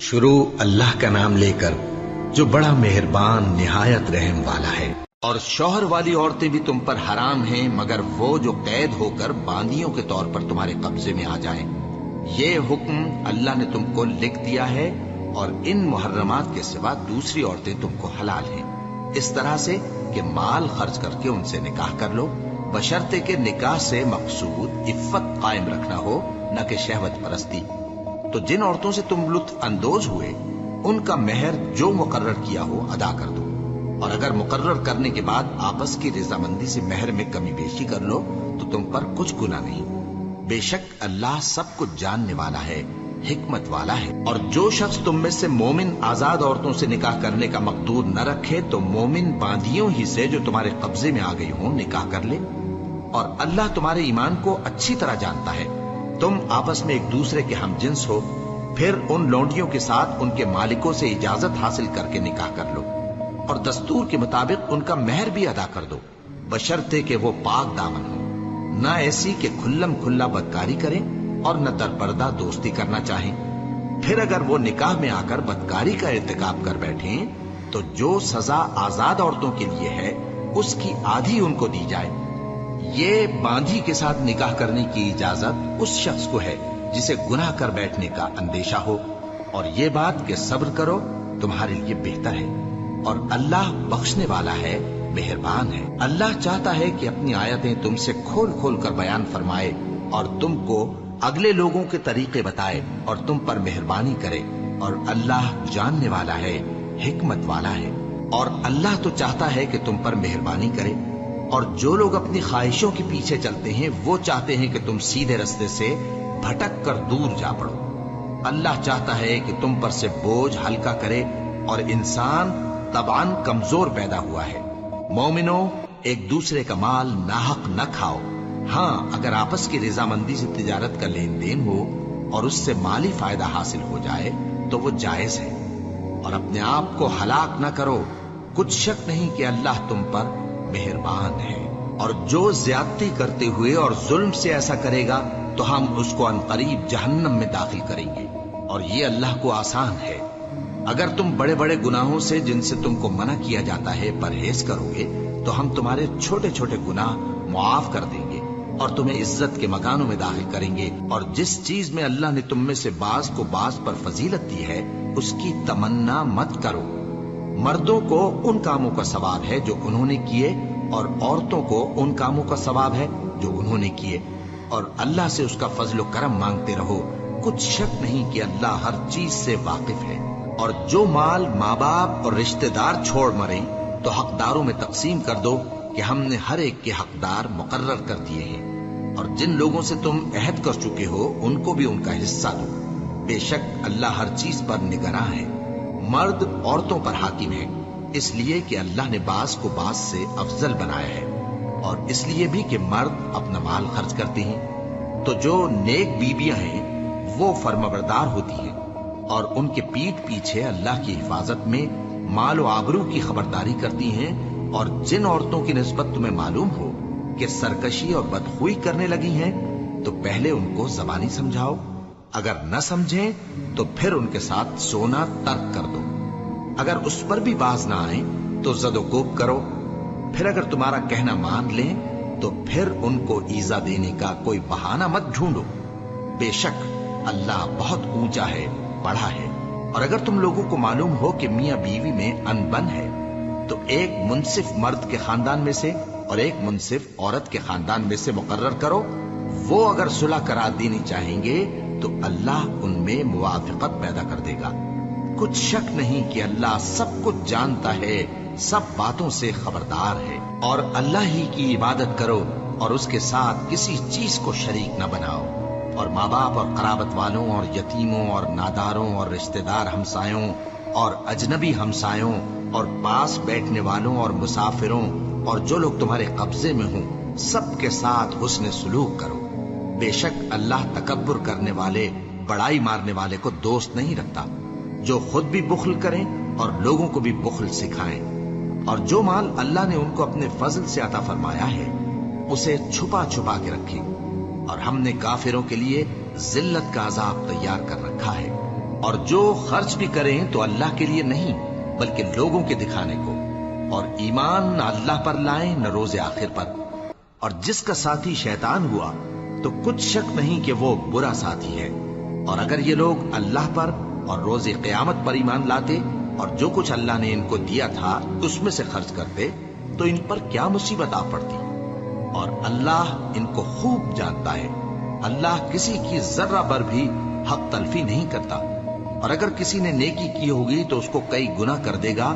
شروع اللہ کا نام لے کر جو بڑا مہربان نہایت رحم والا ہے۔ اور شوہر والی عورتیں بھی تم پر حرام ہیں مگر وہ جو قید ہو کر باندیوں کے طور پر تمہارے قبضے میں آ جائیں۔ یہ حکم اللہ نے تم کو لکھ دیا ہے، اور ان محرمات کے سوا دوسری عورتیں تم کو حلال ہیں، اس طرح سے کہ مال خرچ کر کے ان سے نکاح کر لو، بشرطے کہ نکاح سے مقصود عفت قائم رکھنا ہو، نہ کہ شہوت پرستی۔ تو جن عورتوں سے تم لطف اندوز ہوئے ان کا مہر جو مقرر کیا ہو ادا کر دو، اور اگر مقرر کرنے کے بعد آپس کی رضامندی سے مہر میں کمی بیشی کر لو تو تم پر کچھ گناہ نہیں۔ بے شک اللہ سب کچھ جاننے والا ہے، حکمت والا ہے۔ اور جو شخص تم میں سے مومن آزاد عورتوں سے نکاح کرنے کا مقدور نہ رکھے تو مومن باندیوں ہی سے جو تمہارے قبضے میں آ گئی ہوں نکاح کر لے، اور اللہ تمہارے ایمان کو اچھی طرح جانتا ہے۔ تم آپس میں ایک دوسرے کے ہم جنس ہو، پھر ان لونڈیوں کے ساتھ ان کے مالکوں سے اجازت حاصل کر کے نکاح کر لو، اور دستور کے مطابق ان کا مہر بھی ادا کر دو، بشرطے کہ وہ پاک دامن ہو، نہ ایسی کہ کھلم کھلا بدکاری کریں اور نہ در پردہ دوستی کرنا چاہیں۔ پھر اگر وہ نکاح میں آ کر بدکاری کا ارتکاب کر بیٹھیں تو جو سزا آزاد عورتوں کے لیے ہے اس کی آدھی ان کو دی جائے۔ یہ باندھی کے ساتھ نکاح کرنے کی اجازت اس شخص کو ہے جسے گناہ کر بیٹھنے کا اندیشہ ہو، اور یہ بات کہ صبر کرو تمہارے لیے بہتر ہے، اور اللہ بخشنے والا ہے، مہربان ہے۔ اللہ چاہتا ہے کہ اپنی آیتیں تم سے کھول کھول کر بیان فرمائے اور تم کو اگلے لوگوں کے طریقے بتائے اور تم پر مہربانی کرے، اور اللہ جاننے والا ہے، حکمت والا ہے۔ اور اللہ تو چاہتا ہے کہ تم پر مہربانی کرے، اور جو لوگ اپنی خواہشوں کے پیچھے چلتے ہیں وہ چاہتے ہیں کہ تم سیدھے رستے سے بھٹک کر دور جا پڑو۔ اللہ چاہتا ہے کہ تم پر سے بوجھ ہلکا کرے، اور انسان طبعاً کمزور پیدا ہوا ہے۔ مومنوں، ایک دوسرے کا مال ناحق نہ کھاؤ۔ ہاں، اگر آپس کی رضامندی سے تجارت کا لین دین ہو اور اس سے مالی فائدہ حاصل ہو جائے تو وہ جائز ہے، اور اپنے آپ کو ہلاک نہ کرو، کچھ شک نہیں کہ اللہ تم پر مہربان ہے۔ اور جو زیادتی کرتے ہوئے اور ظلم سے ایسا کرے گا تو ہم اس کو عنقریب جہنم میں داخل کریں گے، اور یہ اللہ کو آسان ہے۔ اگر تم بڑے بڑے گناہوں سے جن سے تم کو منع کیا جاتا ہے پرہیز کرو گے تو ہم تمہارے چھوٹے چھوٹے گناہ معاف کر دیں گے اور تمہیں عزت کے مکانوں میں داخل کریں گے۔ اور جس چیز میں اللہ نے تم میں سے بعض کو بعض پر فضیلت دی ہے اس کی تمنا مت کرو۔ مردوں کو ان کاموں کا ثواب ہے جو انہوں نے کیے، اور عورتوں کو ان کاموں کا ثواب ہے جو انہوں نے کیے، اور اللہ سے اس کا فضل و کرم مانگتے رہو، کچھ شک نہیں کہ اللہ ہر چیز سے واقف ہے۔ اور جو مال ماں باپ اور رشتہ دار چھوڑ مریں تو حقداروں میں تقسیم کر دو کہ ہم نے ہر ایک کے حقدار مقرر کر دیے ہیں، اور جن لوگوں سے تم عہد کر چکے ہو ان کو بھی ان کا حصہ دو، بے شک اللہ ہر چیز پر نگراں ہے۔ مرد عورتوں پر حاکم ہے، اس لیے کہ اللہ نے بعض کو بعض سے افضل بنایا ہے، اور اس لیے بھی کہ مرد اپنا مال خرچ کرتے ہیں۔ تو جو نیک بیویاں ہیں وہ فرمانبردار ہوتی ہیں، اور ان کے پیٹھ پیچھے اللہ کی حفاظت میں مال و آبرو کی خبرداری کرتی ہیں۔ اور جن عورتوں کی نسبت تمہیں معلوم ہو کہ سرکشی اور بدخوئی کرنے لگی ہیں تو پہلے ان کو زبانی سمجھاؤ، اگر نہ سمجھیں تو پھر ان کے ساتھ سونا ترک کر دو۔ اگر اس پر بھی باز نہ آئیں تو زد و کوب کرو، پھر اگر تمہارا کہنا مان لیں تو پھر ان کو ایذا دینے کا کوئی بہانہ مت ڈھونڈو، بے شک اللہ بہت اونچا ہے، بڑا ہے۔ اور اگر تم لوگوں کو معلوم ہو کہ میاں بیوی میں انبن ہے تو ایک منصف مرد کے خاندان میں سے اور ایک منصف عورت کے خاندان میں سے مقرر کرو، وہ اگر صلح کرا دینی چاہیں گے تو اللہ ان میں موافقت پیدا کر دے گا۔ کچھ شک نہیں کہ اللہ سب کچھ جانتا ہے، سب باتوں سے خبردار ہے۔ اور اللہ ہی کی عبادت کرو اور اس کے ساتھ کسی چیز کو شریک نہ بناؤ، اور ماں باپ اور قرابت والوں اور یتیموں اور ناداروں اور رشتہ دار ہمسایوں اور اجنبی ہمسایوں اور پاس بیٹھنے والوں اور مسافروں اور جو لوگ تمہارے قبضے میں ہوں سب کے ساتھ حسن سلوک کرو، بے شک اللہ تکبر کرنے والے، بڑائی مارنے والے کو دوست نہیں رکھتا، جو خود بھی بخل کریں اور لوگوں کو بھی بخل سکھائیں۔ اور جو مال اللہ نے ان کو اپنے فضل سے عطا فرمایا ہے اسے چھپا چھپا کے رکھیں، اور ہم نے کافروں کے لیے ذلت کا عذاب تیار کر رکھا ہے۔ اور جو خرچ بھی کریں تو اللہ کے لیے نہیں بلکہ لوگوں کے دکھانے کو، اور ایمان نہ اللہ پر لائیں نہ روز آخر پر۔ اور جس کا ساتھی شیطان ہوا تو کچھ شک نہیں کہ وہ برا ساتھی ہے۔ اور اگر یہ لوگ اللہ پر اور روز قیامت پر ایمان لاتے اور جو کچھ اللہ نے ان کو دیا تھا اس میں سے خرچ کرتے تو ان پر کیا مصیبت آ پڑتی۔ اور اللہ ان کو خوب جانتا ہے، اللہ کسی کی ذرہ بر بھی حق تلفی نہیں کرتا۔ اور اگر کسی نے نیکی کی ہوگی تو اس کو کئی گنا کر دے گا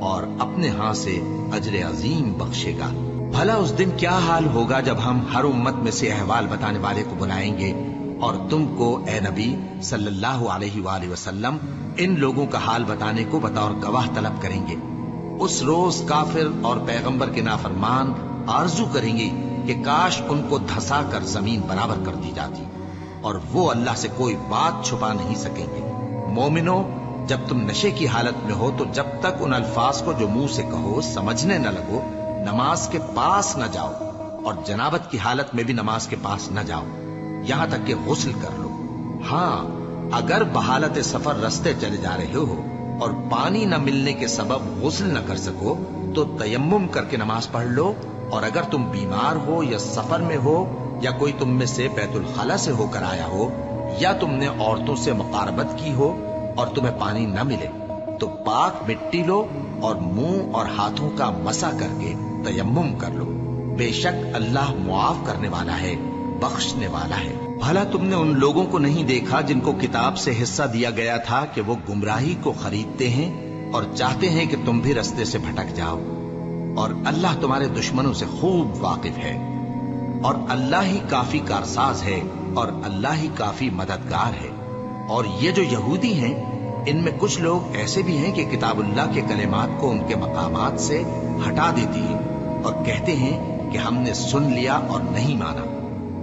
اور اپنے ہاں سے اجر عظیم بخشے گا۔ بھلا اس دن کیا حال ہوگا جب ہم ہر امت میں سے احوال بتانے والے کو بلائیں گے اور تم کو اے نبی صلی اللہ علیہ وآلہ وسلم ان لوگوں کا حال بتانے کو بطور گواہ طلب کریں گے۔ اس روز کافر اور پیغمبر کے نافرمان آرزو کریں گے کہ کاش ان کو دھسا کر زمین برابر کر دی جاتی، اور وہ اللہ سے کوئی بات چھپا نہیں سکیں گے۔ مومنو، جب تم نشے کی حالت میں ہو تو جب تک ان الفاظ کو جو منہ سے کہو سمجھنے نہ لگو نماز کے پاس نہ جاؤ، اور جنابت کی حالت میں بھی نماز کے پاس نہ جاؤ یہاں تک کہ غسل کر لو۔ ہاں، اگر بحالت سفر رستے چلے جا رہے ہو اور پانی نہ ملنے کے سبب غسل نہ کر سکو تو تیمم کر کے نماز پڑھ لو، اور اگر تم بیمار ہو یا سفر میں ہو یا کوئی تم میں سے بیت الخلا سے ہو کر آیا ہو یا تم نے عورتوں سے مقاربت کی ہو اور تمہیں پانی نہ ملے تو پاک مٹی لو اور منہ اور ہاتھوں کا مسح کر کے تیمم کر لو۔ بے شک اللہ معاف کرنے والا ہے، بخشنے والا ہے۔ بھلا تم نے ان لوگوں کو نہیں دیکھا جن کو کتاب سے حصہ دیا گیا تھا کہ وہ گمراہی کو خریدتے ہیں اور چاہتے ہیں کہ تم بھی رستے سے بھٹک جاؤ، اور اللہ تمہارے دشمنوں سے خوب واقف ہے، اور اللہ ہی کافی کارساز ہے اور اللہ ہی کافی مددگار ہے۔ اور یہ جو یہودی ہیں ان میں کچھ لوگ ایسے بھی ہیں کہ کتاب اللہ کے کلمات کو ان کے مقامات سے ہٹا دیتی ہیں اور کہتے ہیں کہ ہم نے سن لیا اور نہیں مانا،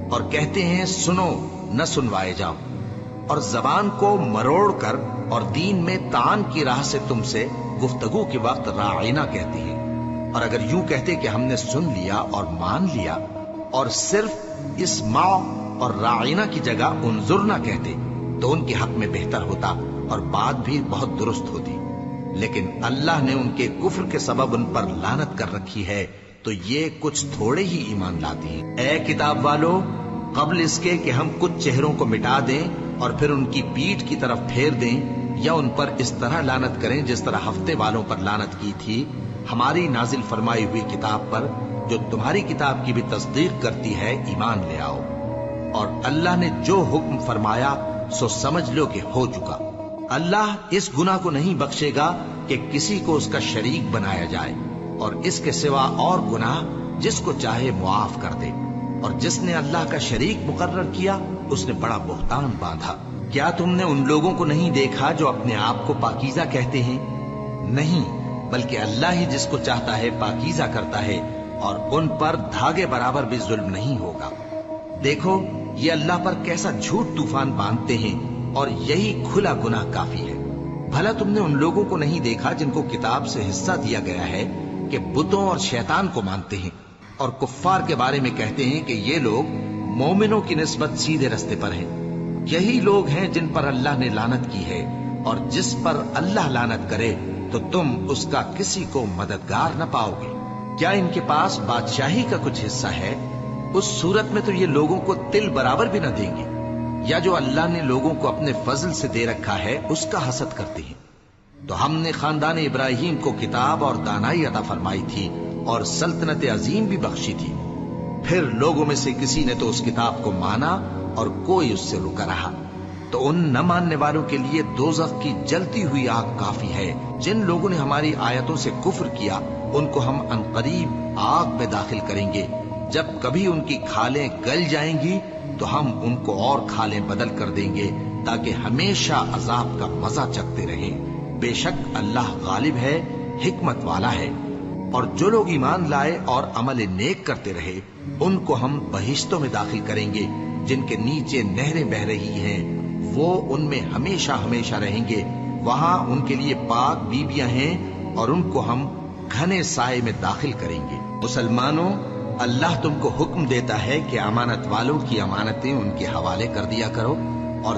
اور کہتے ہیں سنو نہ سنوائے جاؤ، اور زبان کو مروڑ کر اور دین میں طعن کی راہ سے تم سے گفتگو کے وقت راعینا کہتے ہیں۔ اور اگر یوں کہتے کہ ہم نے سن لیا اور مان لیا اور صرف اسمع اور راعینا کی جگہ انظرنا کہتے تو ان کے حق میں بہتر ہوتا اور بات بھی بہت درست ہوتی، لیکن اللہ نے ان کے کفر کے سبب ان پر لعنت کر رکھی ہے تو یہ کچھ تھوڑے ہی ایمان لاتے ہیں۔ اے کتاب والو، قبل اس کے کہ ہم کچھ چہروں کو مٹا دیں اور پھر ان کی پیٹھ کی طرف پھیر دیں یا ان پر اس طرح لعنت کریں جس طرح ہفتے والوں پر لعنت کی تھی، ہماری نازل فرمائی ہوئی کتاب پر جو تمہاری کتاب کی بھی تصدیق کرتی ہے ایمان لے آؤ، اور اللہ نے جو حکم فرمایا سو سمجھ لو کہ ہو چکا۔ اللہ اس گناہ کو نہیں بخشے گا کہ کسی کو اس کا شریک بنایا جائے، اور اس کے سوا اور گناہ جس کو چاہے معاف کر دے، اور جس نے اللہ کا شریک مقرر کیا اس نے بڑا بہتان باندھا۔ کیا تم نے ان لوگوں کو نہیں دیکھا جو اپنے آپ کو پاکیزہ کہتے ہیں؟ نہیں، بلکہ اللہ ہی جس کو چاہتا ہے پاکیزہ کرتا ہے، اور ان پر دھاگے برابر بھی ظلم نہیں ہوگا۔ دیکھو یہ اللہ پر کیسا جھوٹ طوفان باندھتے ہیں، اور یہی کھلا گناہ کافی ہے۔ بھلا تم نے ان لوگوں کو نہیں دیکھا جن کو کتاب سے حصہ دیا گیا ہے کہ بتوں اور شیطان کو مانتے ہیں، اور کفار کے بارے میں کہتے ہیں کہ یہ لوگ مومنوں کی نسبت سیدھے رستے پر ہیں۔ یہی لوگ ہیں جن پر اللہ نے لعنت کی ہے، اور جس پر اللہ لعنت کرے تو تم اس کا کسی کو مددگار نہ پاؤ گے۔ کیا ان کے پاس بادشاہی کا کچھ حصہ ہے؟ اس صورت میں تو یہ لوگوں کو تل برابر بھی نہ دیں گے، یا جو اللہ نے لوگوں کو اپنے فضل سے دے رکھا ہے اس کا حسد کرتے ہیں۔ تو ہم نے خاندان ابراہیم کو کتاب اور دانائی عطا فرمائی تھی اور سلطنت عظیم بھی بخشی تھی، پھر لوگوں میں سے کسی نے تو اس کتاب کو مانا اور کوئی اس سے رکا رہا، تو ان نہ ماننے والوں کے لیے دوزخ کی جلتی ہوئی آگ کافی ہے۔ جن لوگوں نے ہماری آیتوں سے کفر کیا ان کو ہم عنقریب آگ میں داخل کریں گے، جب کبھی ان کی کھالیں گل جائیں گی تو ہم ان کو اور کھالیں بدل کر دیں گے تاکہ ہمیشہ عذاب کا مزہ چکھتے رہیں۔ بے شک اللہ غالب ہے، حکمت والا ہے۔ اور جو لوگ ایمان لائے اور عمل نیک کرتے رہے ان کو ہم بہشتوں میں داخل کریں گے جن کے نیچے نہریں بہ رہی ہیں، وہ ان میں ہمیشہ ہمیشہ رہیں گے، وہاں ان کے لیے پاک بیویاں ہیں اور ان کو ہم گھنے سائے میں داخل کریں گے۔ مسلمانوں، اللہ تم کو حکم دیتا ہے کہ امانت والوں کی امانتیں ان کے حوالے کر دیا کرو، اور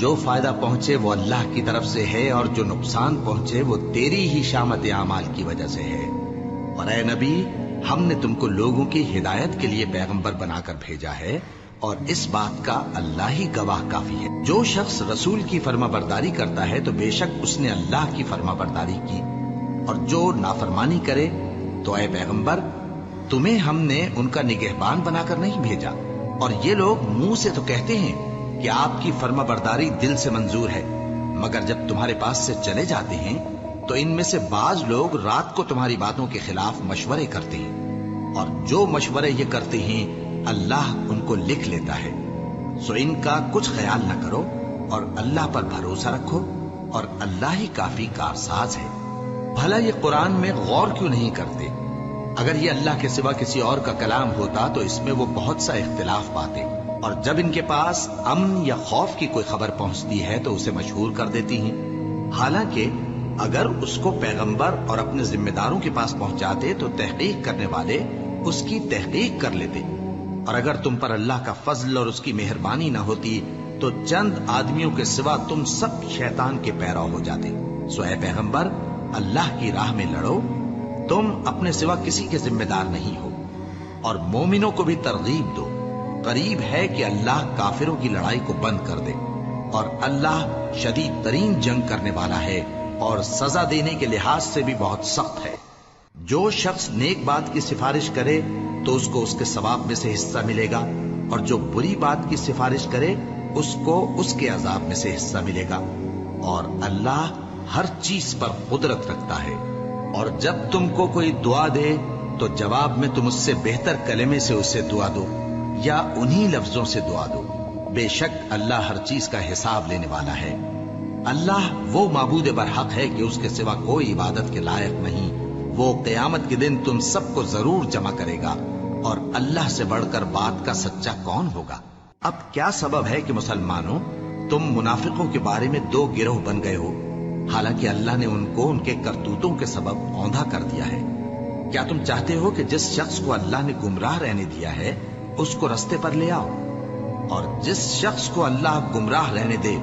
جو فائدہ پہنچے وہ اللہ کی طرف سے ہے، اور جو نقصان پہنچے وہ تیری ہی شامت اعمال کی وجہ سے ہے۔ اور اے نبی، ہم نے تم کو لوگوں کی ہدایت کے لیے پیغمبر بنا کر بھیجا ہے، اور اس بات کا اللہ ہی گواہ کافی ہے۔ جو شخص رسول کی فرما برداری کرتا ہے تو بے شک اس نے اللہ کی فرما برداری کی، اور جو نافرمانی کرے تو اے پیغمبر تمہیں ہم نے ان کا نگہبان بنا کر نہیں بھیجا۔ اور یہ لوگ منہ سے تو کہتے ہیں کہ آپ کی فرما برداری دل سے منظور ہے، مگر جب تمہارے پاس سے چلے جاتے ہیں تو ان میں سے بعض لوگ رات کو تمہاری باتوں کے خلاف مشورے کرتے ہیں، اور جو مشورے یہ کرتے ہیں اللہ ان کو لکھ لیتا ہے۔ سو ان کا کچھ خیال نہ کرو اور اللہ پر بھروسہ رکھو، اور اللہ ہی کافی کارساز ہے۔ بھلا یہ قرآن میں غور کیوں نہیں کرتے؟ اگر یہ اللہ کے سوا کسی اور کا کلام ہوتا تو اس میں وہ بہت سا اختلاف پاتے، اور جب ان کے پاس امن یا خوف کی کوئی خبر پہنچتی ہے تو اسے مشہور کر دیتی ہیں، حالانکہ اگر اس کو پیغمبر اور اپنے ذمہ داروں کے پاس پہنچاتے تو تحقیق کرنے والے اس کی تحقیق کر لیتے، اور اگر تم پر اللہ کا فضل اور اس کی مہربانی نہ ہوتی تو چند آدمیوں کے سوا تم سب شیطان کے پیرو ہو جاتے۔ سو اے پیغمبر، اللہ کی راہ میں لڑو، تم اپنے سوا کسی کے ذمہ دار نہیں ہو، اور مومنوں کو بھی ترغیب دو۔ قریب ہے کہ اللہ کافروں کی لڑائی کو بند کر دے، اور اللہ شدید ترین جنگ کرنے والا ہے اور سزا دینے کے لحاظ سے بھی بہت سخت ہے۔ جو شخص نیک بات کی سفارش کرے تو اس کو اس کے ثواب میں سے حصہ ملے گا، اور جو بری بات کی سفارش کرے اس کو اس کے عذاب میں سے حصہ ملے گا، اور اللہ ہر چیز پر قدرت رکھتا ہے۔ اور جب تم کو کوئی دعا دے تو جواب میں تم اس سے بہتر کلمے سے اسے دعا دو، یا انہی لفظوں سے دعا دو، بے شک اللہ ہر چیز کا حساب لینے والا ہے۔ اللہ وہ معبود برحق ہے کہ اس کے سوا کوئی عبادت کے لائق نہیں۔ وہ قیامت کے دن تم سب کو ضرور جمع کرے گا، اور اللہ سے بڑھ کر بات کا سچا کون ہوگا؟ اب کیا سبب ہے کہ مسلمانوں تم منافقوں کے بارے میں دو گروہ بن گئے ہو، حالانکہ اللہ نے ان کو ان کے کرتوتوں کے سبب اوندھا کر دیا ہے؟ کیا تم چاہتے ہو کہ جس شخص کو اللہ نے گمراہ رہنے دیا ہے اس کو رستے پر لے آؤ، اور جس شخص کو اللہ گمراہ رہنے دے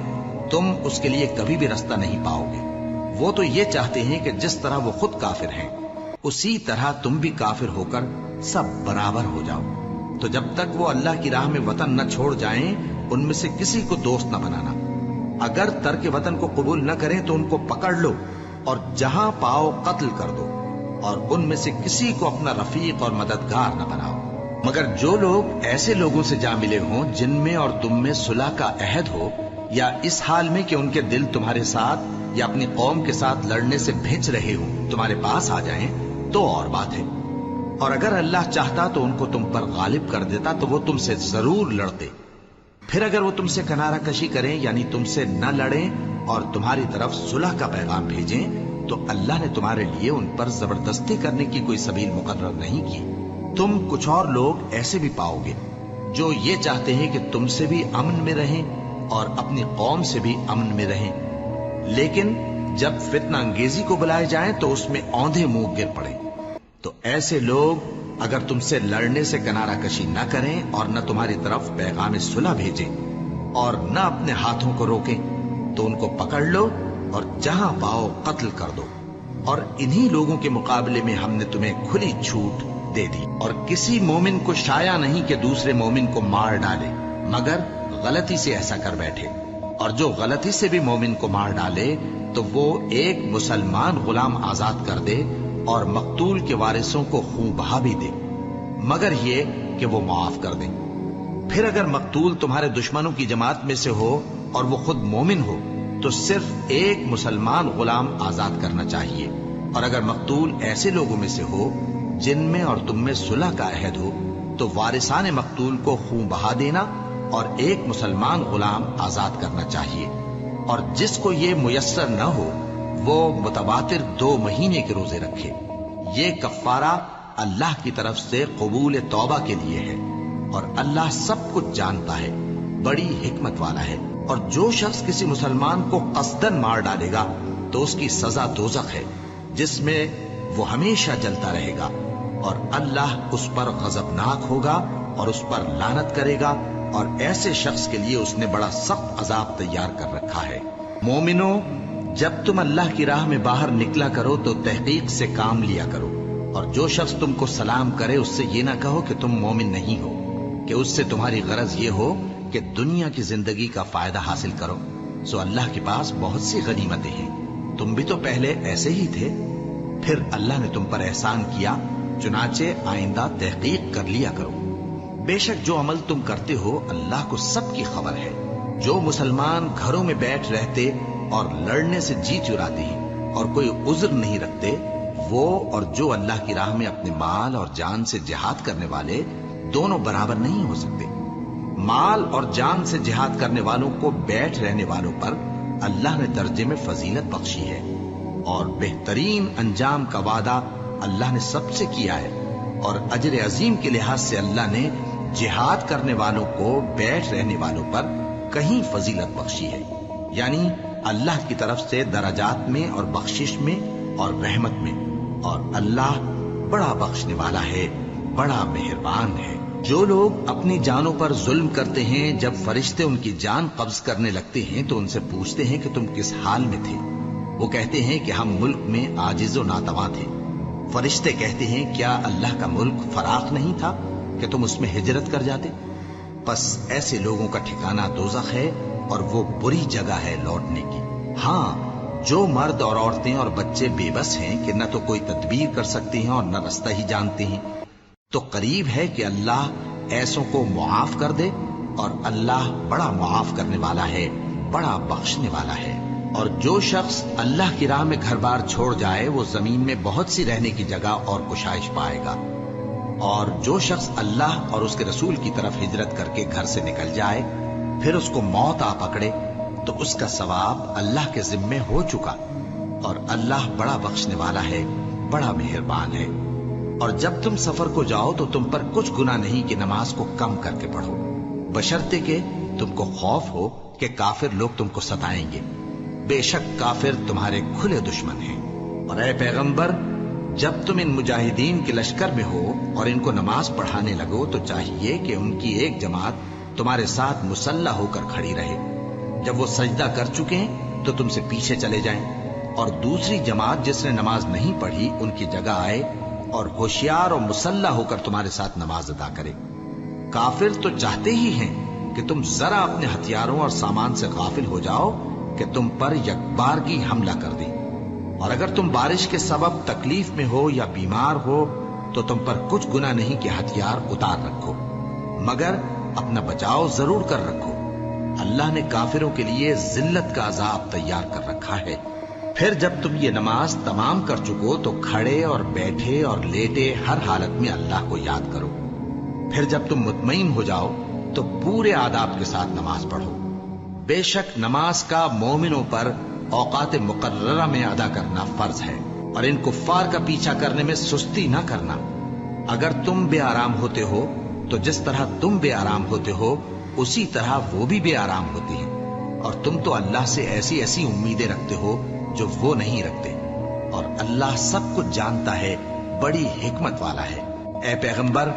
تم اس کے لیے کبھی بھی رستہ نہیں پاؤ گے؟ وہ تو یہ چاہتے ہیں کہ جس طرح وہ خود کافر ہیں اسی طرح تم بھی کافر ہو کر سب برابر ہو جاؤ۔ تو جب تک وہ اللہ کی راہ میں وطن نہ چھوڑ جائیں ان میں سے کسی کو دوست نہ بنانا۔ اگر ترک وطن کو قبول نہ کریں تو ان کو پکڑ لو اور جہاں پاؤ قتل کر دو، اور ان میں سے کسی کو اپنا رفیق اور مددگار نہ بناؤ، مگر جو لوگ ایسے لوگوں سے جا ملے ہوں جن میں اور تم میں صلح کا عہد ہو، یا اس حال میں کہ ان کے دل تمہارے ساتھ یا اپنی قوم کے ساتھ لڑنے سے بھج رہے ہوں تمہارے پاس آ جائیں تو اور بات ہے، اور اگر اللہ چاہتا تو ان کو تم پر غالب کر دیتا تو وہ تم سے ضرور لڑتے۔ پھر اگر وہ تم سے کنارہ کشی کریں یعنی تم سے نہ لڑیں اور تمہاری طرف صلح کا پیغام بھیجیں تو اللہ نے تمہارے لیے ان پر زبردستی کرنے کی کوئی سبیل مقرر نہیں کی۔ تم کچھ اور لوگ ایسے بھی پاؤ گے جو یہ چاہتے ہیں کہ تم سے بھی امن میں رہیں اور اپنی قوم سے بھی امن میں رہیں، لیکن جب فتنہ انگیزی کو بلائے جائیں تو اس میں اوندھے منہ گر پڑیں۔ تو ایسے لوگ اگر تم سے لڑنے سے کنارہ کشی نہ کریں اور نہ تمہاری طرف پیغام صلح بھیجیں اور نہ اپنے ہاتھوں کو روکیں تو ان کو پکڑ لو اور جہاں پاؤ قتل کر دو، اور انہی لوگوں کے مقابلے میں ہم نے تمہیں کھلی چھوٹ دے دی، اور کسی مومن کو شایع نہیں کہ دوسرے مومن کو مار ڈالے مگر غلطی سے ایسا کر بیٹھے، اور جو غلطی سے بھی مومن کو مار ڈالے تو وہ ایک مسلمان غلام آزاد کر دے اور مقتول کے وارثوں کو خون بہا بھی دے، مگر یہ کہ وہ معاف کر دیں۔ پھر اگر مقتول تمہارے دشمنوں کی جماعت میں سے ہو اور وہ خود مومن ہو تو صرف ایک مسلمان غلام آزاد کرنا چاہیے، اور اگر مقتول ایسے لوگوں میں سے ہو جن میں اور تم میں صلح کا عہد ہو تو وارثان مقتول کو خون بہا دینا اور ایک مسلمان غلام آزاد کرنا چاہیے، اور جس کو یہ میسر نہ ہو وہ متواتر 2 مہینے کے روزے رکھے۔ یہ کفارہ اللہ کی طرف سے قبول توبہ کے لیے ہے، اور اللہ سب کچھ جانتا ہے، بڑی حکمت والا ہے۔ اور جو شخص کسی مسلمان کو قصدن مار ڈالے گا تو اس کی سزا دوزخ ہے جس میں وہ ہمیشہ جلتا رہے گا، اور اللہ اس پر غضبناک ہوگا اور اس پر لعنت کرے گا اور ایسے شخص کے لیے اس نے بڑا سخت عذاب تیار کر رکھا ہے۔ مومنو، جب تم اللہ کی راہ میں باہر نکلا کرو تو تحقیق سے کام لیا کرو، اور جو شخص تم کو سلام کرے اس سے یہ نہ کہو کہ تم مومن نہیں ہو، کہ اس سے تمہاری غرض یہ ہو کہ دنیا کی زندگی کا فائدہ حاصل کرو۔ سو اللہ کے پاس بہت سی غنیمتیں ہیں، تم بھی تو پہلے ایسے ہی تھے، پھر اللہ نے تم پر احسان کیا، چنانچہ آئندہ تحقیق کر لیا کرو۔ بے شک جو عمل تم کرتے ہو اللہ کو سب کی خبر ہے۔ جو مسلمان گھروں میں بیٹھ رہتے اور لڑنے سے جی چراتے ہیں اور کوئی عذر نہیں رکھتے، وہ اور جو اللہ کی راہ میں اپنے مال اور جان سے جہاد کرنے والے دونوں برابر نہیں ہو سکتے۔ مال اور جان سے جہاد کرنے والوں کو بیٹھ رہنے والوں پر اللہ نے درجے میں فضیلت بخشی ہے، اور بہترین انجام کا وعدہ اللہ نے سب سے کیا ہے، اور اجر عظیم کے لحاظ سے اللہ نے جہاد کرنے والوں کو بیٹھ رہنے والوں پر کہیں فضیلت بخشی ہے، یعنی اللہ کی طرف سے درجات میں اور بخشش میں اور رحمت میں، اور اللہ بڑا بخشنے والا ہے، بڑا مہربان ہے۔ جو لوگ اپنی جانوں پر ظلم کرتے ہیں، جب فرشتے ان کی جان قبض کرنے لگتے ہیں تو ان سے پوچھتے ہیں کہ تم کس حال میں تھے؟ وہ کہتے ہیں کہ ہم ملک میں عاجز و ناتواں تھے۔ فرشتے کہتے ہیں کیا اللہ کا ملک فراخ نہیں تھا کہ تم اس میں ہجرت کر جاتے؟ پس ایسے لوگوں کا ٹھکانہ دوزخ ہے، اور وہ بری جگہ ہے لوٹنے کی۔ ہاں، جو مرد اور عورتیں اور بچے بے بس ہیں کہ نہ تو کوئی تدبیر کر سکتے ہیں اور نہ رستہ ہی جانتے ہیں، تو قریب ہے کہ اللہ ایسوں کو معاف کر دے، اور اللہ بڑا معاف کرنے والا ہے، بڑا بخشنے والا ہے۔ اور جو شخص اللہ کی راہ میں گھر بار چھوڑ جائے وہ زمین میں بہت سی رہنے کی جگہ اور گشائش پائے گا، اور جو شخص اللہ اور اس کے رسول کی طرف ہجرت کر کے گھر سے نکل جائے پھر اس کو موت آ پکڑے تو اس کا ثواب اللہ کے ذمے ہو چکا، اور اللہ بڑا بخشنے والا ہے، بڑا مہربان ہے۔ اور جب تم سفر کو جاؤ تو تم پر کچھ گناہ نہیں کہ نماز کو کم کر کے پڑھو، بشرطے کہ تم کو خوف ہو کہ کافر لوگ تم کو ستائیں گے، بے شک کافر تمہارے کھلے دشمن ہیں۔ اور اے پیغمبر، جب تم ان مجاہدین کے لشکر میں ہو اور ان کو نماز پڑھانے لگو تو چاہیے کہ ان کی ایک جماعت تمہارے ساتھ مسلح ہو کر کھڑی رہے، جب وہ سجدہ کر چکے ہیں تو تم سے پیچھے چلے جائیں، اور دوسری جماعت جس نے نماز نہیں پڑھی ان کی جگہ آئے اور ہوشیار اور مسلح ہو کر تمہارے ساتھ نماز ادا کرے۔ کافر تو چاہتے ہی ہیں کہ تم ذرا اپنے ہتھیاروں اور سامان سے غافل ہو جاؤ کہ تم پر یکبارگی حملہ کر دیں، اور اگر تم بارش کے سبب تکلیف میں ہو یا بیمار ہو تو تم پر کچھ گناہ نہیں کہ ہتھیار اتار رکھو، مگر اپنا بچاؤ ضرور کر رکھو۔ اللہ نے کافروں کے لیے ذلت کا عذاب تیار کر رکھا ہے۔ پھر جب تم یہ نماز تمام کر چکو تو کھڑے اور بیٹھے اور لیٹے ہر حالت میں اللہ کو یاد کرو۔ پھر جب تم مطمئن ہو جاؤ تو پورے آداب کے ساتھ نماز پڑھو۔ بے شک نماز کا مومنوں پر اوقات مقررہ میں ادا کرنا فرض ہے، اور ان کفار کا پیچھا کرنے میں سستی نہ کرنا۔ اگر تم بے آرام ہوتے ہو تو جس طرح تم بے آرام ہوتے ہو اسی طرح وہ بھی بے آرام ہوتے ہیں، اور تم تو اللہ سے ایسی ایسی امیدیں رکھتے ہو جو وہ نہیں رکھتے، اور اللہ سب کچھ جانتا ہے، بڑی حکمت والا ہے۔ اے پیغمبر،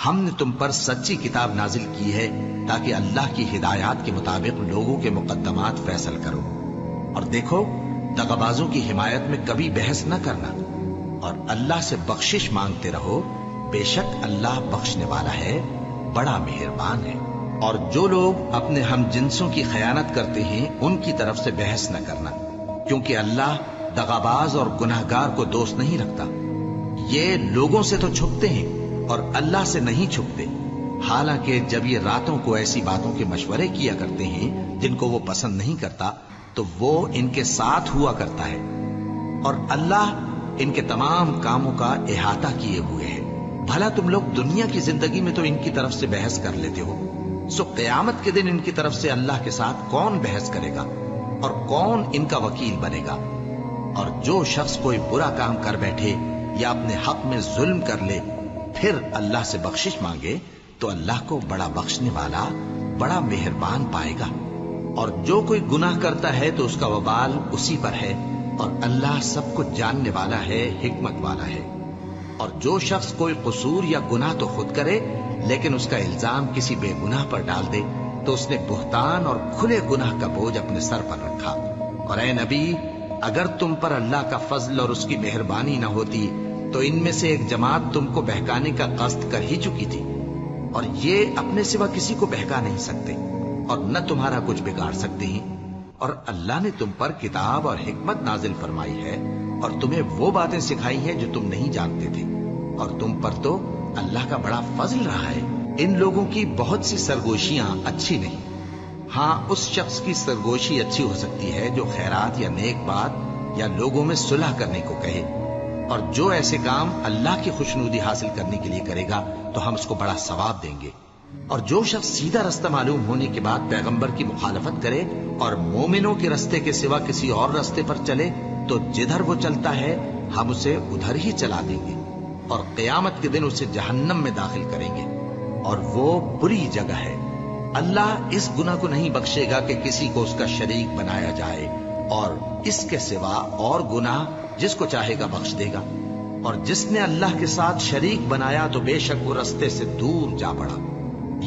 ہم نے تم پر سچی کتاب نازل کی ہے تاکہ اللہ کی ہدایات کے مطابق لوگوں کے مقدمات فیصل کرو، اور دیکھو دغابازوں کی حمایت میں کبھی بحث نہ کرنا، اور اللہ سے بخشش مانگتے رہو، بے شک اللہ بخشنے والا ہے، بڑا مہربان ہے۔ اور جو لوگ اپنے ہم جنسوں کی خیانت کرتے ہیں ان کی طرف سے بحث نہ کرنا، کیونکہ اللہ دغاباز اور گناہگار کو دوست نہیں رکھتا۔ یہ لوگوں سے تو چھپتے ہیں اور اللہ سے نہیں چھپتے، حالانکہ جب یہ راتوں کو ایسی باتوں کے مشورے کیا کرتے ہیں جن کو وہ پسند نہیں کرتا تو وہ ان کے ساتھ ہوا کرتا ہے، اور اللہ ان کے تمام کاموں کا احاطہ کیے ہوئے ہے۔ بھلا تم لوگ دنیا کی زندگی میں تو ان کی طرف سے بحث کر لیتے ہو، سو قیامت کے دن ان کی طرف سے اللہ کے ساتھ کون بحث کرے گا اور کون ان کا وکیل بنے گا؟ اور جو شخص کوئی برا کام کر بیٹھے یا اپنے حق میں ظلم کر لے پھر اللہ سے بخشش مانگے تو اللہ کو بڑا بخشنے والا، بڑا مہربان پائے گا۔ اور جو کوئی گناہ کرتا ہے تو اس کا وبال اسی پر ہے، اور اللہ سب کچھ جاننے والا ہے، حکمت والا ہے۔ اور جو شخص کوئی قصور یا گناہ تو خود کرے لیکن اس کا الزام کسی بے گناہ پر ڈال دے تو اس نے بہتان اور کھلے گناہ کا بوجھ اپنے سر پر رکھا۔ اور اے نبی، اگر تم پر اللہ کا فضل اور اس کی مہربانی نہ ہوتی تو ان میں سے ایک جماعت تم کو بہکانے کا قصد کر ہی چکی تھی، اور یہ اپنے سوا کسی کو بہکا نہیں سکتے اور نہ تمہارا کچھ بگاڑ سکتے ہیں۔ اور اللہ نے تم پر کتاب اور حکمت نازل فرمائی ہے اور تمہیں وہ باتیں سکھائی ہیں جو تم نہیں جانتے تھے، اور تم پر تو اللہ کا بڑا فضل رہا ہے۔ ان لوگوں کی بہت سی سرگوشیاں اچھی نہیں، ہاں اس شخص کی سرگوشی اچھی ہو سکتی ہے جو خیرات یا نیک بات یا لوگوں میں صلح کرنے کو کہے، اور جو ایسے کام اللہ کی خوشنودی حاصل کرنے کے لیے کرے گا تو ہم اس کو بڑا ثواب دیں گے۔ اور جو شخص سیدھا رستہ معلوم ہونے کے بعد پیغمبر کی مخالفت کرے اور مومنوں کے رستے کے سوا کسی اور رستے پر چلے تو جدھر وہ چلتا ہے ہم اسے ادھر ہی چلا دیں گے، اور قیامت کے دن اسے جہنم میں داخل کریں گے، اور وہ بری جگہ ہے۔ اللہ اس گناہ کو نہیں بخشے گا کہ کسی کو اس کا شریک بنایا جائے، اور اس کے سوا اور گناہ جس کو چاہے گا بخش دے گا، اور جس نے اللہ کے ساتھ شریک بنایا تو بے شک وہ رستے سے دور جا پڑا۔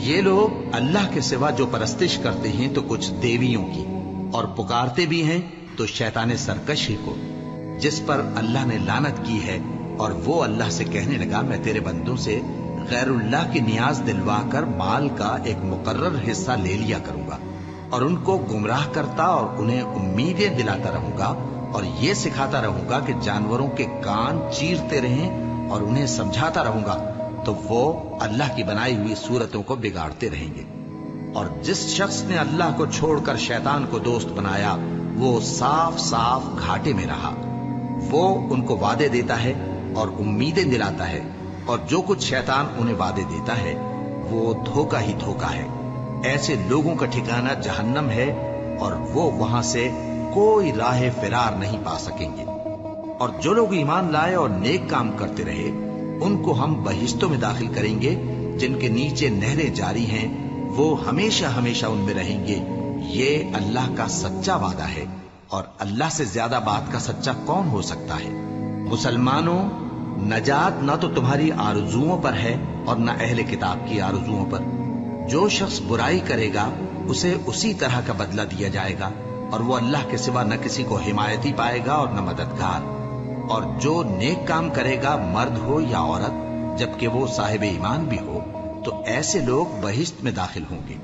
یہ لوگ اللہ کے سوا جو پرستش کرتے ہیں تو کچھ دیویوں کی، اور پکارتے بھی ہیں تو شیطان سرکش ہی کو، جس پر اللہ نے لعنت کی ہے۔ اور وہ اللہ سے کہنے لگا، میں تیرے بندوں سے غیر اللہ کی نیاز دلوا کر مال کا ایک مقرر حصہ لے لیا کروں گا، اور ان کو گمراہ کرتا اور انہیں امیدیں دلاتا رہوں گا، اور یہ سکھاتا رہوں گا کہ جانوروں کے کان چیرتے رہیں، اور انہیں سمجھاتا رہوں گا تو وہ اللہ کی بنائی ہوئی صورتوں کو بگاڑتے رہیں گے۔ اور جس شخص نے اللہ کو چھوڑ کر شیطان کو دوست بنایا وہ صاف صاف گھاٹے میں رہا۔ وہ ان کو وعدے دیتا ہے اور امیدیں دلاتا ہے، اور جو کچھ شیطان انہیں وعدے دیتا ہے وہ دھوکہ ہی دھوکہ ہے۔ ایسے لوگوں کا ٹھکانہ جہنم ہے، اور وہ وہاں سے کوئی راہ فرار نہیں پا سکیں گے۔ اور جو لوگ ایمان لائے اور نیک کام کرتے رہے ان کو ہم بہشتوں میں داخل کریں گے جن کے نیچے نہریں جاری ہیں، وہ ہمیشہ ہمیشہ ان میں رہیں گے۔ یہ اللہ کا سچا وعدہ ہے، اور اللہ سے زیادہ بات کا سچا کون ہو سکتا ہے؟ مسلمانوں، نجات نہ تو تمہاری آرزوؤں پر ہے اور نہ اہل کتاب کی آرزوؤں پر۔ جو شخص برائی کرے گا اسے اسی طرح کا بدلہ دیا جائے گا، اور وہ اللہ کے سوا نہ کسی کو حمایتی پائے گا اور نہ مددگار۔ اور جو نیک کام کرے گا، مرد ہو یا عورت، جبکہ وہ صاحب ایمان بھی ہو، تو ایسے لوگ بہشت میں داخل ہوں گے،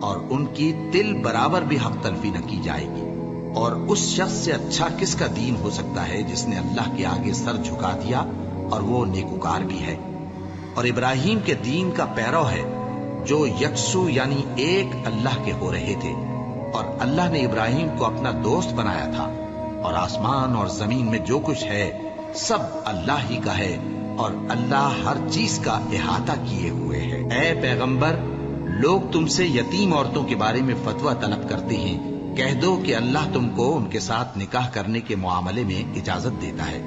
اور ان کی تل برابر بھی حق تلفی نہ کی جائے گی۔ اور اس شخص سے اچھا کس کا دین ہو سکتا ہے جس نے اللہ کے آگے سر جھکا دیا اور وہ نیکوکار بھی ہے۔ اور ابراہیم کے دین کا پیرو ہے جو یکسو یعنی ایک اللہ کے ہو رہے تھے، اور اللہ نے ابراہیم کو اپنا دوست بنایا تھا۔ اور آسمان اور زمین میں جو کچھ ہے سب اللہ ہی کا ہے، اور اللہ ہر چیز کا احاطہ کیے ہوئے ہے۔ اے پیغمبر، لوگ تم سے یتیم عورتوں کے بارے میں فتویٰ طلب کرتے ہیں، کہہ دو کہ اللہ تم کو ان کے ساتھ نکاح کرنے کے معاملے میں اجازت دیتا ہے،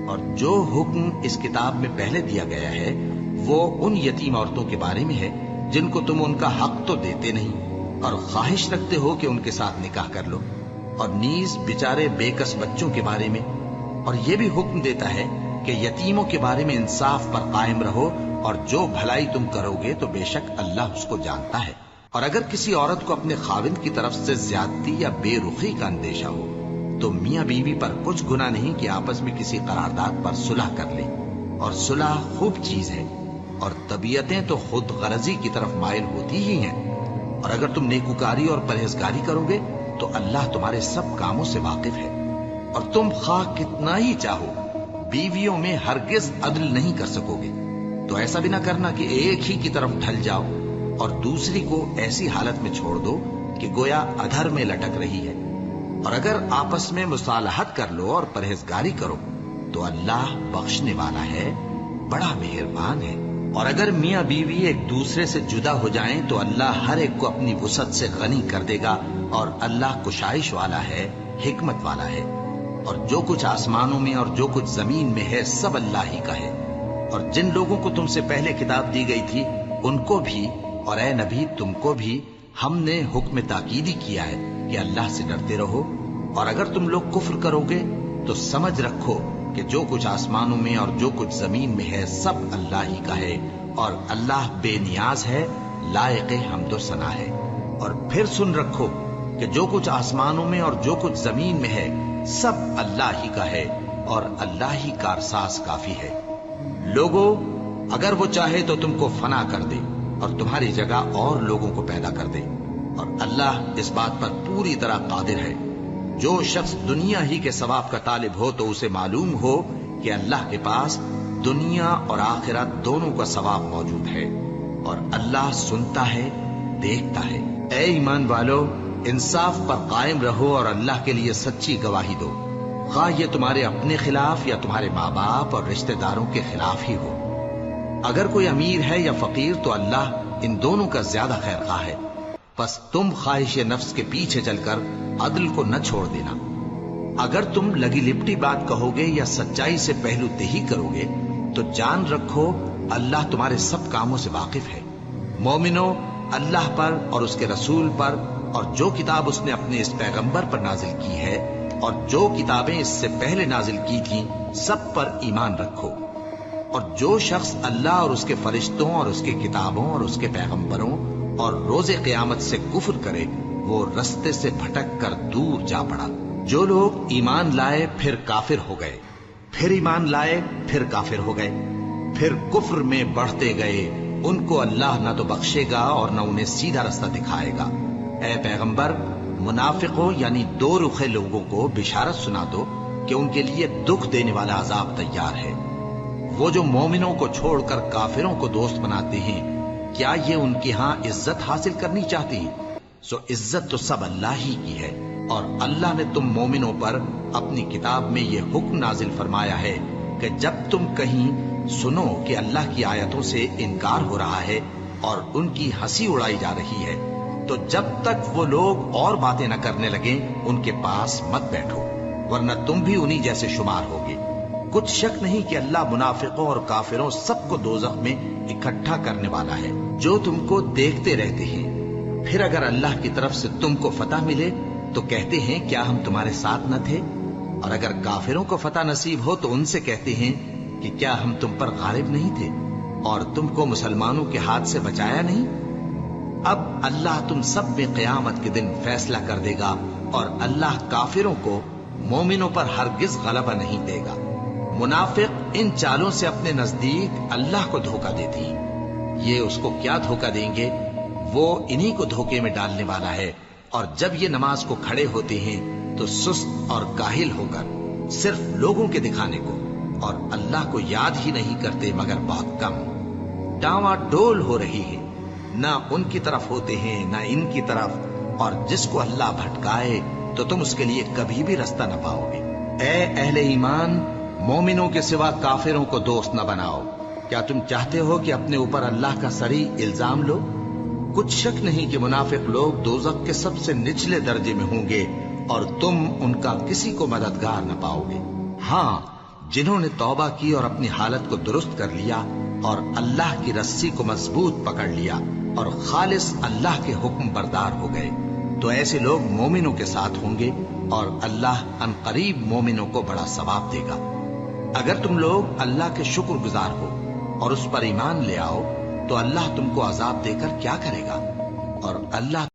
اور جو حکم اس کتاب میں پہلے دیا گیا ہے وہ ان یتیم عورتوں کے بارے میں ہے جن کو تم ان کا حق تو دیتے نہیں، اور خواہش رکھتے ہو کہ ان کے ساتھ نکاح کر لو، اور نیز بیچارے بے کس بچوں کے بارے میں۔ اور یہ بھی حکم دیتا ہے کہ یتیموں کے بارے میں انصاف پر قائم رہو، اور جو بھلائی تم کرو گے تو بے شک اللہ اس کو جانتا ہے۔ اور اگر کسی عورت کو اپنے خاوند کی طرف سے زیادتی یا بے رخی کا اندیشہ ہو تو میاں بیوی پر کچھ گناہ نہیں کہ آپس میں کسی قرارداد پر صلح کر لیں، اور صلح خوب چیز ہے، اور طبیعتیں تو خود غرضی کی طرف مائل ہوتی ہی ہیں۔ اور اگر تم نیکوکاری اور پرہیزگاری کرو گے تو اللہ تمہارے سب کاموں سے واقف ہے۔ اور تم خواہ کتنا ہی چاہو بیویوں میں ہرگز عدل نہیں کر سکو گے، تو ایسا بھی نہ کرنا کہ ایک ہی کی طرف ڈھل جاؤ اور دوسری کو ایسی حالت میں چھوڑ دو کہ گویا ادھر میں لٹک رہی ہے۔ اور اگر آپس میں مصالحت کر لو اور پرہیزگاری کرو تو اللہ بخشنے والا ہے، بڑا مہربان ہے۔ اور اگر میاں بیوی ایک دوسرے سے جدا ہو جائیں تو اللہ ہر ایک کو اپنی وسعت سے غنی کر دے گا، اور اللہ کشائش والا ہے، حکمت والا ہے۔ اور جو کچھ آسمانوں میں اور جو کچھ زمین میں ہے سب اللہ ہی کا ہے۔ اور جن لوگوں کو تم سے پہلے کتاب دی گئی تھی ان کو بھی، اور اے نبی تم کو بھی، ہم نے حکم تاکیدی کیا ہے کہ اللہ سے ڈرتے رہو۔ اور اگر تم لوگ کفر کرو گے تو سمجھ رکھو کہ جو کچھ آسمانوں میں اور جو کچھ زمین میں ہے سب اللہ ہی کا ہے، اور اللہ بے نیاز ہے، لائق حمد و ثنا ہے۔ اور پھر سن رکھو کہ جو کچھ آسمانوں میں اور جو کچھ زمین میں ہے سب اللہ ہی کا ہے، اور اللہ ہی کارساز کافی ہے۔ لوگو، اگر وہ چاہے تو تم کو فنا کر دے اور تمہاری جگہ اور لوگوں کو پیدا کر دے، اور اللہ اس بات پر پوری طرح قادر ہے۔ جو شخص دنیا ہی کے ثواب کا طالب ہو تو اسے معلوم ہو کہ اللہ کے پاس دنیا اور آخرت دونوں کا ثواب موجود ہے، اور اللہ سنتا ہے، دیکھتا ہے۔ اے ایمان والو، انصاف پر قائم رہو اور اللہ کے لیے سچی گواہی دو، خواہ یہ تمہارے اپنے خلاف یا تمہارے ماں باپ اور رشتہ داروں کے خلاف ہی ہو۔ اگر کوئی امیر ہے یا فقیر تو اللہ ان دونوں کا زیادہ خیر خواہ ہے، پس تم خواہش نفس کے پیچھے چل کر عدل کو نہ چھوڑ دینا۔ اگر تم لگی لپٹی بات کہو گے یا سچائی سے پہلو دہی کرو گے تو جان رکھو اللہ تمہارے سب کاموں سے واقف ہے۔ مومنو، اللہ پر اور اس کے رسول پر اور جو کتاب اس نے اپنے اس پیغمبر پر نازل کی ہے اور جو کتابیں اس سے پہلے نازل کی تھیں سب پر ایمان رکھو۔ اور جو شخص اللہ اور اس کے فرشتوں اور اس کے کتابوں اور اس کے پیغمبروں اور روز قیامت سے کفر کرے وہ رستے سے بھٹک کر دور جا پڑا۔ جو لوگ ایمان لائے پھر کافر ہو گئے، پھر ایمان لائے پھر کافر ہو گئے، پھر کفر میں بڑھتے گئے، ان کو اللہ نہ تو بخشے گا اور نہ انہیں سیدھا رستہ دکھائے گا۔ اے پیغمبر، منافقوں یعنی دو رخے لوگوں کو بشارت سنا دو کہ ان کے لیے دکھ دینے والا عذاب تیار ہے۔ وہ جو مومنوں کو چھوڑ کر کافروں کو دوست بناتے ہیں، کیا یہ ان کی ہاں عزت حاصل کرنی چاہتی ہیں؟ سو عزت تو سب اللہ ہی کی ہے، اور اللہ نے تم مومنوں پر اپنی کتاب میں یہ حکم نازل فرمایا ہے کہ جب تم کہیں سنو کہ اللہ کی آیتوں سے انکار ہو رہا ہے اور ان کی ہنسی اڑائی جا رہی ہے تو جب تک وہ لوگ اور باتیں نہ کرنے لگیں ان کے پاس مت بیٹھو، ورنہ تم بھی انہی جیسے شمار ہوگے۔ کچھ شک نہیں کہ اللہ منافقوں اور کافروں سب کو دوزخ میں اکٹھا کرنے والا ہے جو تم کو دیکھتے رہتے ہیں۔ پھر اگر اللہ کی طرف سے تم کو فتح ملے تو کہتے ہیں کیا ہم تمہارے ساتھ نہ تھے، اور اگر کافروں کو فتح نصیب ہو تو ان سے کہتے ہیں کہ کیا ہم تم پر غالب نہیں تھے اور تم کو مسلمانوں کے ہاتھ سے بچایا نہیں۔ اب اللہ تم سب میں قیامت کے دن فیصلہ کر دے گا، اور اللہ کافروں کو مومنوں پر ہرگز غلبہ نہیں دے گا۔ منافق ان چالوں سے اپنے نزدیک اللہ کو دھوکہ دیتی ہیں، یہ اس کو کیا دھوکہ دیں گے، وہ انہی کو دھوکے میں ڈالنے والا ہے۔ اور جب یہ نماز کو کھڑے ہوتے ہیں تو سست اور کاہل ہو کر صرف لوگوں کے دکھانے کو اور اللہ کو یاد ہی نہیں کرتے مگر بہت کم۔ ڈاواں ڈول ہو رہی ہے، نہ ان کی طرف ہوتے ہیں نہ ان کی طرف، اور جس کو اللہ بھٹکائے تو تم اس کے لیے کبھی بھی رستہ نہ پاؤ گے۔ اے اہل ایمان، مومنوں کے سوا کافروں کو دوست نہ بناؤ۔ کیا تم چاہتے ہو کہ اپنے اوپر اللہ کا صریح الزام لو؟ کچھ شک نہیں کہ منافق لوگ دوزخ کے سب سے نچلے درجے میں ہوں گے اور تم ان کا کسی کو مددگار نہ پاؤ گے۔ ہاں، جنہوں نے توبہ کی اور اپنی حالت کو درست کر لیا اور اللہ کی رسی کو مضبوط پکڑ لیا اور خالص اللہ کے حکم بردار ہو گئے تو ایسے لوگ مومنوں کے ساتھ ہوں گے، اور اللہ ان قریب مومنوں کو بڑا ثواب دے گا۔ اگر تم لوگ اللہ کے شکر گزار ہو اور اس پر ایمان لے آؤ تو اللہ تم کو عذاب دے کر کیا کرے گا، اور اللہ